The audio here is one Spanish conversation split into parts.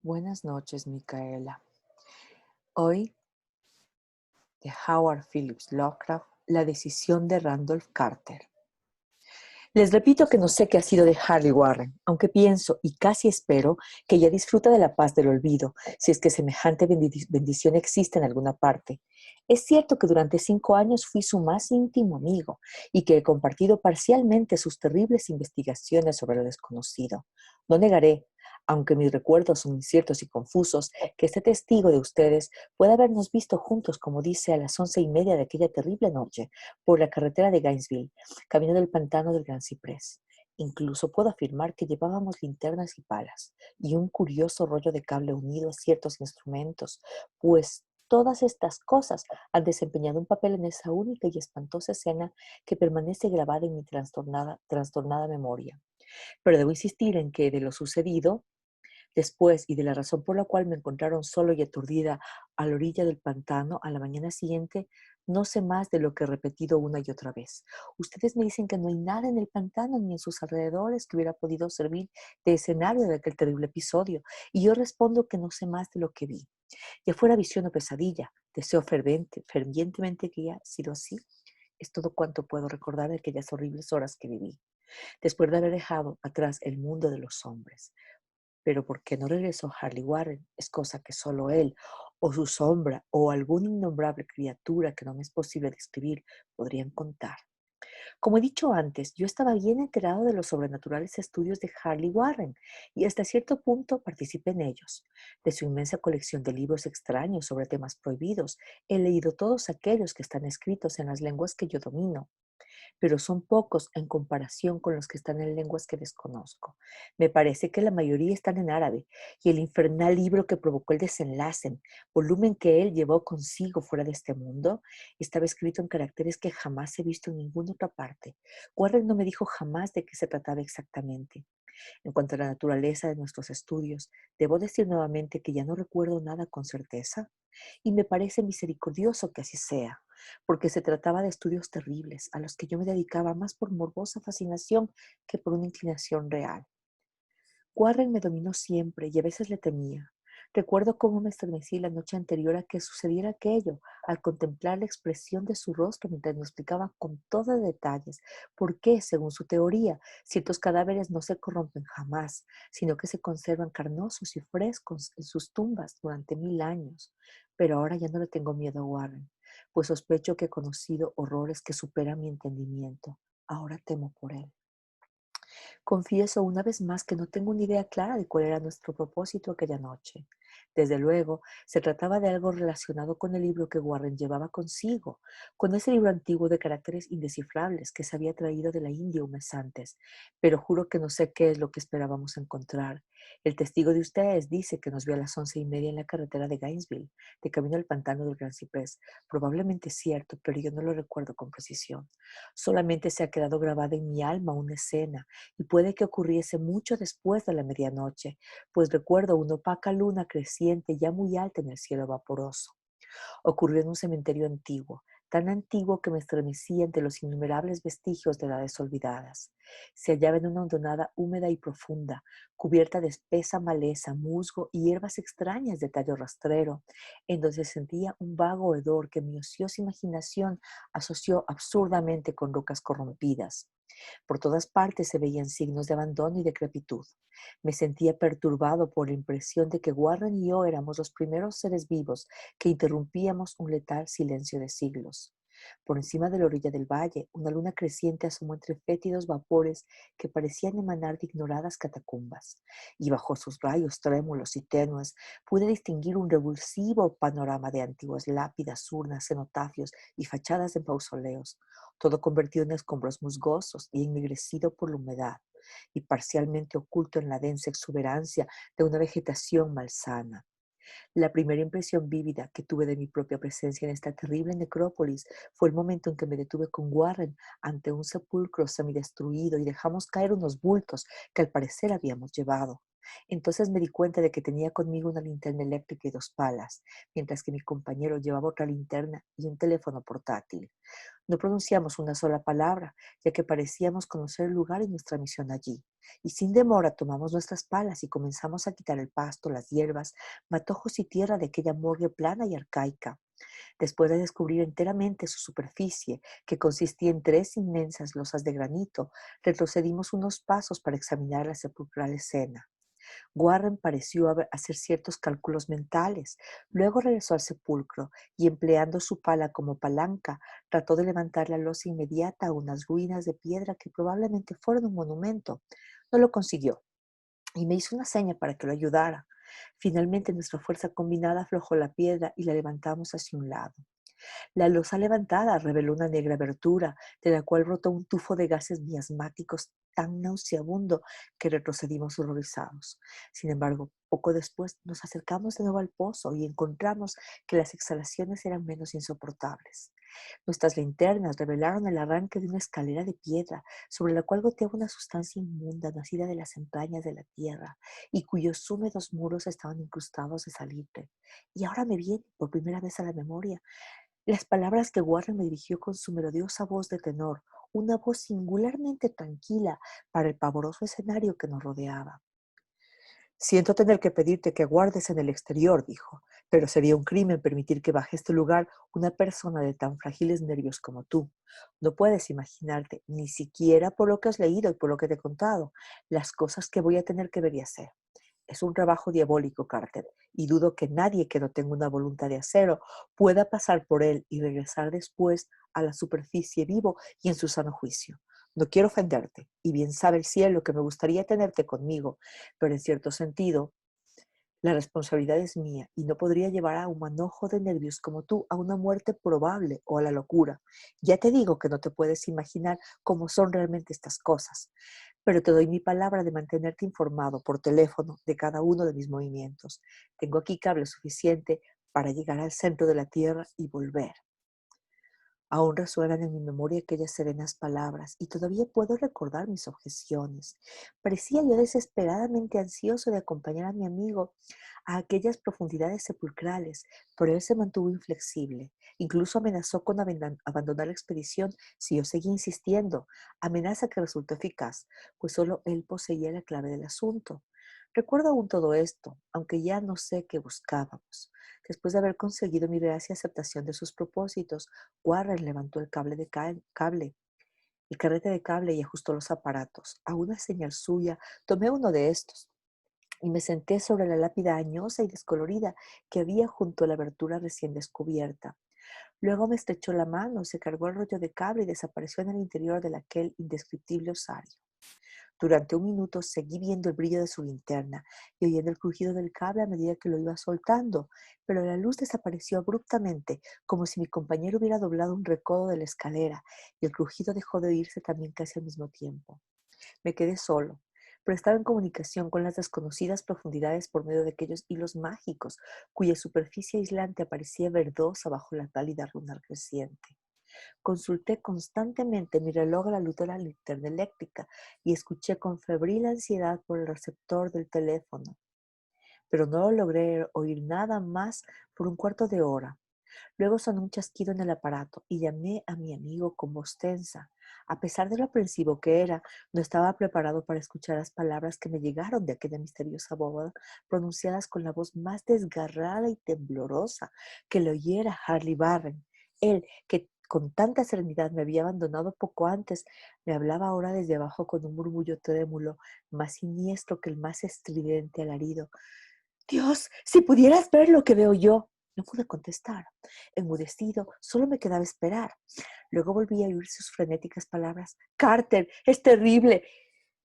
Buenas noches, Micaela. Hoy, de Howard Phillips Lovecraft, La decisión de Randolph Carter. Les repito que no sé qué ha sido de Harley Warren, aunque pienso y casi espero que ella disfruta de la paz del olvido, si es que semejante bendición existe en alguna parte. Es cierto que durante 5 años fui su más íntimo amigo y que he compartido parcialmente sus terribles investigaciones sobre lo desconocido. No negaré, aunque mis recuerdos son inciertos y confusos, que este testigo de ustedes puede habernos visto juntos, como dice, a las 11:30 de aquella terrible noche, por la carretera de Gainesville, camino del pantano del Gran Ciprés. Incluso puedo afirmar que llevábamos linternas y palas, y un curioso rollo de cable unido a ciertos instrumentos, pues todas estas cosas han desempeñado un papel en esa única y espantosa escena que permanece grabada en mi trastornada memoria. Pero debo insistir en que de lo sucedido después y de la razón por la cual me encontraron solo y aturdida a la orilla del pantano a la mañana siguiente, no sé más de lo que he repetido una y otra vez. Ustedes me dicen que no hay nada en el pantano ni en sus alrededores que hubiera podido servir de escenario de aquel terrible episodio, y yo respondo que no sé más de lo que vi. Ya fuera visión o pesadilla, deseo fervientemente que haya sido así. Es todo cuanto puedo recordar de aquellas horribles horas que viví, después de haber dejado atrás el mundo de los hombres. Pero ¿por qué no regresó Harley Warren? Es cosa que solo él, o su sombra, o alguna innombrable criatura que no me es posible describir, podrían contar. Como he dicho antes, yo estaba bien enterado de los sobrenaturales estudios de Harley Warren y hasta cierto punto participé en ellos. De su inmensa colección de libros extraños sobre temas prohibidos, he leído todos aquellos que están escritos en las lenguas que yo domino, pero son pocos en comparación con los que están en lenguas que desconozco. Me parece que la mayoría están en árabe, y el infernal libro que provocó el desenlace, volumen que él llevó consigo fuera de este mundo, estaba escrito en caracteres que jamás he visto en ninguna otra parte. Warren no me dijo jamás de qué se trataba exactamente. En cuanto a la naturaleza de nuestros estudios, debo decir nuevamente que ya no recuerdo nada con certeza, y me parece misericordioso que así sea, porque se trataba de estudios terribles a los que yo me dedicaba más por morbosa fascinación que por una inclinación real. Warren me dominó siempre y a veces le temía. Recuerdo cómo me estremecí la noche anterior a que sucediera aquello, al contemplar la expresión de su rostro mientras me explicaba con todo detalles por qué, según su teoría, ciertos cadáveres no se corrompen jamás, sino que se conservan carnosos y frescos en sus tumbas durante 1000 años. Pero ahora ya no le tengo miedo a Warren, pues sospecho que he conocido horrores que superan mi entendimiento. Ahora temo por él. Confieso una vez más que no tengo una idea clara de cuál era nuestro propósito aquella noche. Desde luego, se trataba de algo relacionado con el libro que Warren llevaba consigo, con ese libro antiguo de caracteres indescifrables que se había traído de la India un mes antes, pero juro que no sé qué es lo que esperábamos encontrar. El testigo de ustedes dice que nos vio a las 11:30 en la carretera de Gainesville, de camino al pantano del Gran Ciprés. Probablemente es cierto, pero yo no lo recuerdo con precisión. Solamente se ha quedado grabada en mi alma una escena, y puede que ocurriese mucho después de la medianoche, pues recuerdo una opaca luna creciente ya muy alta en el cielo vaporoso. Ocurrió en un cementerio antiguo, tan antiguo que me estremecí ante los innumerables vestigios de edades olvidadas. Se hallaba en una hondonada húmeda y profunda, cubierta de espesa maleza, musgo y hierbas extrañas de tallo rastrero, en donde se sentía un vago hedor que mi ociosa imaginación asoció absurdamente con rocas corrompidas. Por todas partes se veían signos de abandono y decrepitud. Me sentía perturbado por la impresión de que Warren y yo éramos los primeros seres vivos que interrumpíamos un letal silencio de siglos. Por encima de la orilla del valle, una luna creciente asomó entre fétidos vapores que parecían emanar de ignoradas catacumbas, y bajo sus rayos trémulos y tenues pude distinguir un revulsivo panorama de antiguas lápidas, urnas, cenotafios y fachadas de mausoleos, todo convertido en escombros musgosos y ennegrecido por la humedad, y parcialmente oculto en la densa exuberancia de una vegetación malsana. La primera impresión vívida que tuve de mi propia presencia en esta terrible necrópolis fue el momento en que me detuve con Warren ante un sepulcro semidestruido y dejamos caer unos bultos que al parecer habíamos llevado. Entonces me di cuenta de que tenía conmigo una linterna eléctrica y 2 palas, mientras que mi compañero llevaba otra linterna y un teléfono portátil. No pronunciamos una sola palabra, ya que parecíamos conocer el lugar y nuestra misión allí. Y sin demora tomamos nuestras palas y comenzamos a quitar el pasto, las hierbas, matojos y tierra de aquella morgue plana y arcaica. Después de descubrir enteramente su superficie, que consistía en 3 inmensas losas de granito, retrocedimos unos pasos para examinar la sepulcral escena. Warren pareció hacer ciertos cálculos mentales. Luego regresó al sepulcro y, empleando su pala como palanca, trató de levantar la losa inmediata a unas ruinas de piedra que probablemente fueron un monumento. No lo consiguió y me hizo una seña para que lo ayudara. Finalmente, nuestra fuerza combinada aflojó la piedra y la levantamos hacia un lado. La losa levantada reveló una negra abertura, de la cual brotó un tufo de gases miasmáticos tan nauseabundo que retrocedimos horrorizados. Sin embargo, poco después nos acercamos de nuevo al pozo y encontramos que las exhalaciones eran menos insoportables. Nuestras linternas revelaron el arranque de una escalera de piedra sobre la cual goteaba una sustancia inmunda nacida de las entrañas de la tierra y cuyos húmedos muros estaban incrustados de salitre. Y ahora me viene por primera vez a la memoria las palabras que Warren me dirigió con su melodiosa voz de tenor, una voz singularmente tranquila para el pavoroso escenario que nos rodeaba. Siento tener que pedirte que aguardes en el exterior, dijo, pero sería un crimen permitir que baje a este lugar una persona de tan frágiles nervios como tú. No puedes imaginarte, ni siquiera por lo que has leído y por lo que te he contado, las cosas que voy a tener que ver y hacer. Es un trabajo diabólico, Carter, y dudo que nadie que no tenga una voluntad de acero pueda pasar por él y regresar después a la superficie vivo y en su sano juicio. No quiero ofenderte, y bien sabe el cielo que me gustaría tenerte conmigo, pero en cierto sentido, la responsabilidad es mía y no podría llevar a un manojo de nervios como tú a una muerte probable o a la locura. Ya te digo que no te puedes imaginar cómo son realmente estas cosas, pero te doy mi palabra de mantenerte informado por teléfono de cada uno de mis movimientos. Tengo aquí cable suficiente para llegar al centro de la Tierra y volver. Aún resuenan en mi memoria aquellas serenas palabras y todavía puedo recordar mis objeciones. Parecía yo desesperadamente ansioso de acompañar a mi amigo a aquellas profundidades sepulcrales, pero él se mantuvo inflexible. Incluso amenazó con abandonar la expedición si yo seguía insistiendo, amenaza que resultó eficaz, pues solo él poseía la clave del asunto. Recuerdo aún todo esto, aunque ya no sé qué buscábamos. Después de haber conseguido mi gracia aceptación de sus propósitos, Warren levantó el carrete de cable y ajustó los aparatos. A una señal suya, tomé uno de estos y me senté sobre la lápida añosa y descolorida que había junto a la abertura recién descubierta. Luego me estrechó la mano, se cargó el rollo de cable y desapareció en el interior de aquel indescriptible osario. Durante un minuto seguí viendo el brillo de su linterna y oyendo el crujido del cable a medida que lo iba soltando, pero la luz desapareció abruptamente, como si mi compañero hubiera doblado un recodo de la escalera, y el crujido dejó de oírse también casi al mismo tiempo. Me quedé solo, pero estaba en comunicación con las desconocidas profundidades por medio de aquellos hilos mágicos, cuya superficie aislante aparecía verdosa bajo la pálida luna creciente. Consulté constantemente mi reloj a la luz de la linterna eléctrica y escuché con febril ansiedad por el receptor del teléfono, pero no logré oír nada más por un cuarto de hora. Luego sonó un chasquido en el aparato y llamé a mi amigo con voz tensa. A pesar de lo aprensivo que era, no estaba preparado para escuchar las palabras que me llegaron de aquella misteriosa bóveda, pronunciadas con la voz más desgarrada y temblorosa que le oyera Harley Barren. Él, que con tanta serenidad me había abandonado poco antes, me hablaba ahora desde abajo con un murmullo trémulo, más siniestro que el más estridente alarido. Dios, si pudieras ver lo que veo yo. No pude contestar. Enmudecido, solo me quedaba esperar. Luego volví a oír sus frenéticas palabras. Carter, es terrible,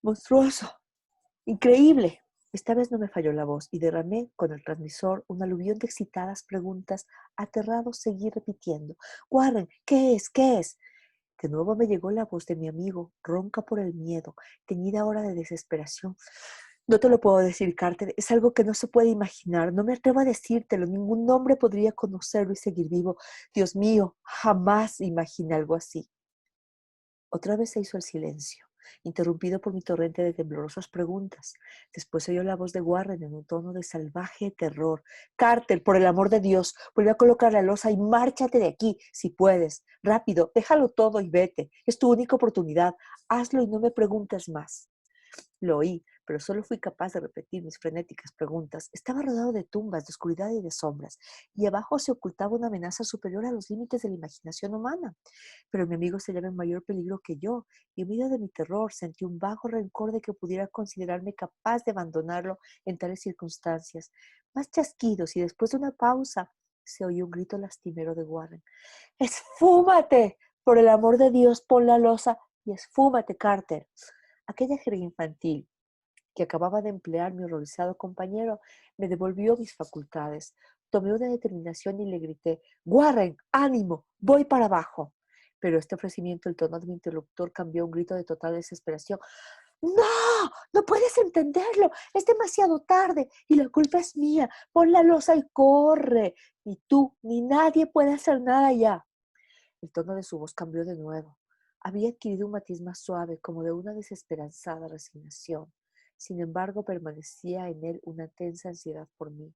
monstruoso, increíble. Esta vez no me falló la voz y derramé con el transmisor un aluvión de excitadas preguntas. Aterrado, seguí repitiendo. Warren, ¿qué es? ¿Qué es? De nuevo me llegó la voz de mi amigo, ronca por el miedo, teñida ahora de desesperación. No te lo puedo decir, Carter, es algo que no se puede imaginar. No me atrevo a decírtelo, ningún hombre podría conocerlo y seguir vivo. Dios mío, jamás imaginé algo así. Otra vez se hizo el silencio. interrumpido por mi torrente de temblorosas preguntas. Después se oyó la voz de Warren en un tono de salvaje terror. Carter, por el amor de Dios, vuelve a colocar la losa y márchate de aquí, si puedes. Rápido, déjalo todo y vete. Es tu única oportunidad. Hazlo y no me preguntes más. Lo oí, pero solo fui capaz de repetir mis frenéticas preguntas. Estaba rodeado de tumbas, de oscuridad y de sombras, y abajo se ocultaba una amenaza superior a los límites de la imaginación humana. Pero mi amigo se hallaba en mayor peligro que yo, y en medio de mi terror sentí un vago rencor de que pudiera considerarme capaz de abandonarlo en tales circunstancias. Más chasquidos, y después de una pausa, se oyó un grito lastimero de Warren. ¡Esfúmate! Por el amor de Dios, pon la losa y esfúmate, Carter. Aquella jerga infantil que acababa de emplear mi horrorizado compañero me devolvió mis facultades. Tomé una determinación y le grité: Warren, ánimo, voy para abajo. Pero este ofrecimiento, el tono de mi interlocutor cambió a un grito de total desesperación. ¡No! ¡No puedes entenderlo! Es demasiado tarde y la culpa es mía. Pon la losa y corre. Ni tú ni nadie puede hacer nada ya. El tono de su voz cambió de nuevo. Había adquirido un matiz más suave, como de una desesperanzada resignación. Sin embargo, permanecía en él una tensa ansiedad por mí.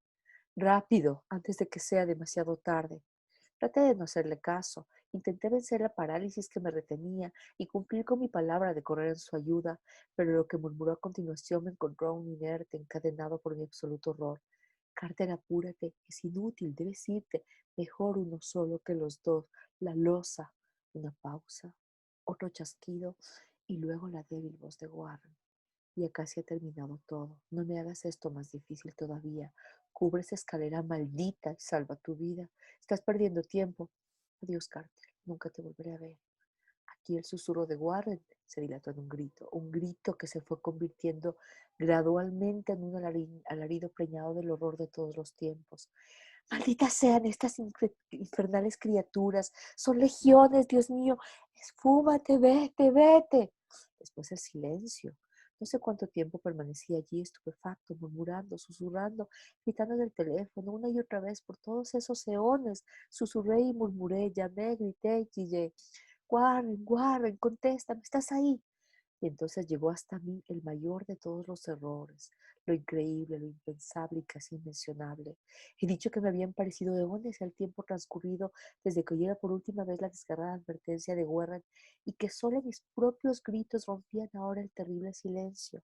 Rápido, antes de que sea demasiado tarde. Traté de no hacerle caso. Intenté vencer la parálisis que me retenía y cumplir con mi palabra de correr en su ayuda, pero lo que murmuró a continuación me encontró aún inerte, encadenado por mi absoluto horror. Carter, apúrate, es inútil, debes irte. Mejor uno solo que los dos. La losa. Una pausa, otro chasquido y luego la débil voz de Warren. Ya casi ha terminado todo. No me hagas esto más difícil todavía. Cubre esa escalera maldita y salva tu vida. Estás perdiendo tiempo. Adiós, Carter. Nunca te volveré a ver. Aquí el susurro de Warren se dilató en un grito que se fue convirtiendo gradualmente en un alarido preñado del horror de todos los tiempos. Malditas sean estas infernales criaturas, son legiones, Dios mío, esfúmate, vete, vete. Después el silencio. No sé cuánto tiempo permanecí allí estupefacto, murmurando, susurrando, gritando en el teléfono una y otra vez por todos esos eones. Susurré y murmuré, llamé, grité y chillé. Warren, Warren, contéstame, ¿estás ahí? Y entonces llegó hasta mí el mayor de todos los errores, lo increíble, lo impensable y casi inmencionable. He dicho que me habían parecido eones el tiempo transcurrido desde que oyera por última vez la desgarrada advertencia de Warren y que solo mis propios gritos rompían ahora el terrible silencio.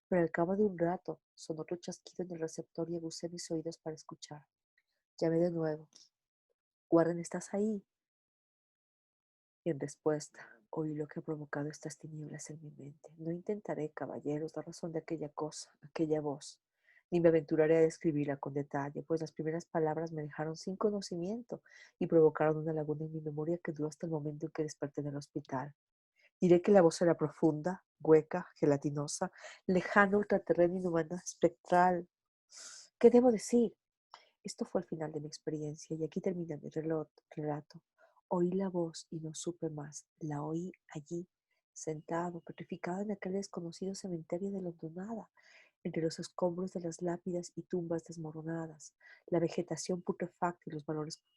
Pero al cabo de un rato sonó otro chasquido en el receptor y aguzé mis oídos para escuchar. Llamé de nuevo. Warren, ¿estás ahí? Y en respuesta, oí lo que ha provocado estas tinieblas en mi mente. No intentaré, caballeros, la razón de aquella cosa, aquella voz, ni me aventuraré a describirla con detalle, pues las primeras palabras me dejaron sin conocimiento y provocaron una laguna en mi memoria que duró hasta el momento en que desperté en el hospital. Diré que la voz era profunda, hueca, gelatinosa, lejana, ultraterrena, inhumana, espectral. ¿Qué debo decir? Esto fue el final de mi experiencia y aquí termina mi relato. Oí la voz y no supe más. La oí allí, sentado, petrificado en aquel desconocido cementerio de la hondonada, entre los escombros de las lápidas y tumbas desmoronadas, la vegetación putrefacta y los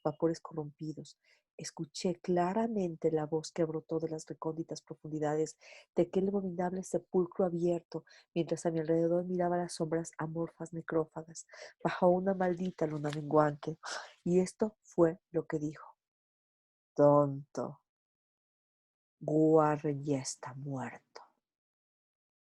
vapores corrompidos. Escuché claramente la voz que brotó de las recónditas profundidades de aquel abominable sepulcro abierto, mientras a mi alrededor miraba las sombras amorfas necrófagas bajo una maldita luna menguante. Y esto fue lo que dijo. Tonto, Warren ya está muerto.